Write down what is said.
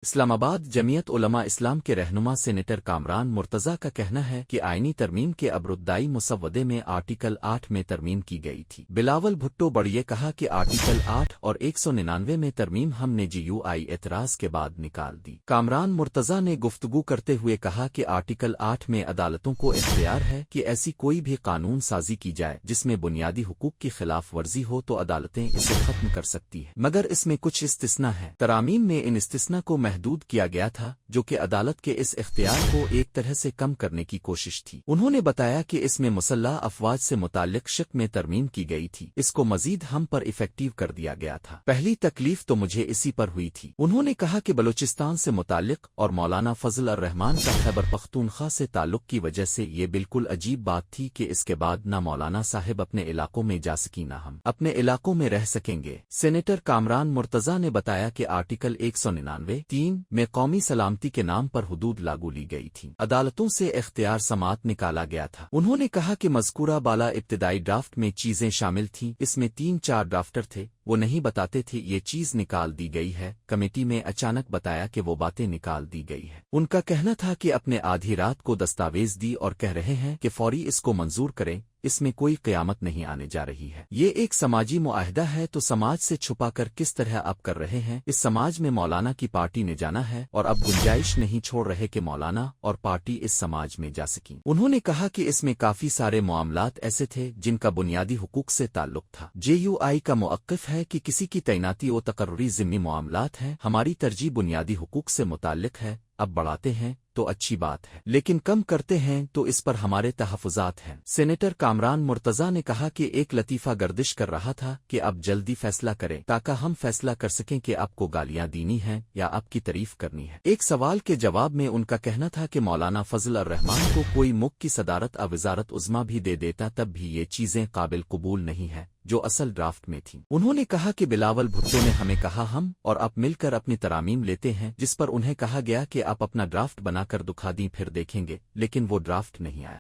اسلام آباد جمعیت علماء اسلام کے رہنما سینیٹر کامران مرتضیٰ کا کہنا ہے کہ آئینی ترمیم کے ابرودائی مسودے میں آرٹیکل 8 میں ترمیم کی گئی تھی۔ بلاول بھٹو بڑھئے کہا کہ آرٹیکل 8 اور 199 میں ترمیم ہم نے جی یو آئی اعتراض کے بعد نکال دی۔ کامران مرتضیٰ نے گفتگو کرتے ہوئے کہا کہ آرٹیکل 8 میں عدالتوں کو اختیار ہے کہ ایسی کوئی بھی قانون سازی کی جائے جس میں بنیادی حقوق کی خلاف ورزی ہو تو عدالتیں اسے ختم کر سکتی ہیں، مگر اس میں کچھ استثناء ہیں۔ ترامیم میں ان استثناء کو محدود کیا گیا تھا جو کہ عدالت کے اس اختیار کو ایک طرح سے کم کرنے کی کوشش تھی۔ انہوں نے بتایا کہ اس میں مسلح افواج سے متعلق شق میں ترمیم کی گئی تھی، اس کو مزید ہم پر افیکٹو کر دیا گیا تھا۔ پہلی تکلیف تو مجھے اسی پر ہوئی تھی۔ انہوں نے کہا کہ بلوچستان سے متعلق اور مولانا فضل الرحمان کا خیبر پختونخوا سے تعلق کی وجہ سے یہ بالکل عجیب بات تھی کہ اس کے بعد نہ مولانا صاحب اپنے علاقوں میں جا سکی نہ ہم اپنے علاقوں میں رہ سکیں گے۔ سینیٹر کامران مرتضیٰ نے بتایا کہ آرٹیکل 199(3) میں قومی سلامتی کے نام پر حدود لاگو لی گئی تھی، عدالتوں سے اختیار سماعت نکالا گیا تھا۔ انہوں نے کہا کہ مذکورہ بالا ابتدائی ڈرافٹ میں چیزیں شامل تھیں، اس میں 3-4 ڈرافٹر تھے، وہ نہیں بتاتے تھے یہ چیز نکال دی گئی ہے۔ کمیٹی میں اچانک بتایا کہ وہ باتیں نکال دی گئی ہے۔ ان کا کہنا تھا کہ اپنے آدھی رات کو دستاویز دی اور کہہ رہے ہیں کہ فوری اس کو منظور کریں، اس میں کوئی قیامت نہیں آنے جا رہی ہے، یہ ایک سماجی معاہدہ ہے تو سماج سے چھپا کر کس طرح اب کر رہے ہیں۔ اس سماج میں مولانا کی پارٹی نے جانا ہے اور اب گنجائش نہیں چھوڑ رہے کہ مولانا اور پارٹی اس سماج میں جا سکیں۔ انہوں نے کہا کہ اس میں کافی سارے معاملات ایسے تھے جن کا بنیادی حقوق سے تعلق تھا۔ جے یو آئی کا موقف ہے کہ کسی کی تعیناتی و تقرری ضمنی معاملات ہیں، ہماری ترجیح بنیادی حقوق سے متعلق ہے، اب بڑھاتے ہیں تو اچھی بات ہے، لیکن کم کرتے ہیں تو اس پر ہمارے تحفظات ہیں۔ سینیٹر کامران مرتضیٰ نے کہا کہ ایک لطیفہ گردش کر رہا تھا کہ اب جلدی فیصلہ کریں تاکہ ہم فیصلہ کر سکیں کہ آپ کو گالیاں دینی ہیں یا آپ کی تعریف کرنی ہے۔ ایک سوال کے جواب میں ان کا کہنا تھا کہ مولانا فضل الرحمان کو کوئی ملک کی صدارت وزارت عظمیٰ بھی دے دیتا تب بھی یہ چیزیں قابل قبول نہیں ہیں جو اصل ڈرافٹ میں تھیں۔ انہوں نے کہا کہ بلاول بھٹو نے ہمیں کہا ہم اور آپ مل کر اپنی ترامیم لیتے ہیں، جس پر انہیں کہا گیا کہ آپ اپنا ڈرافٹ بنا کر دکھا دیں پھر دیکھیں گے، لیکن وہ ڈرافٹ نہیں آیا۔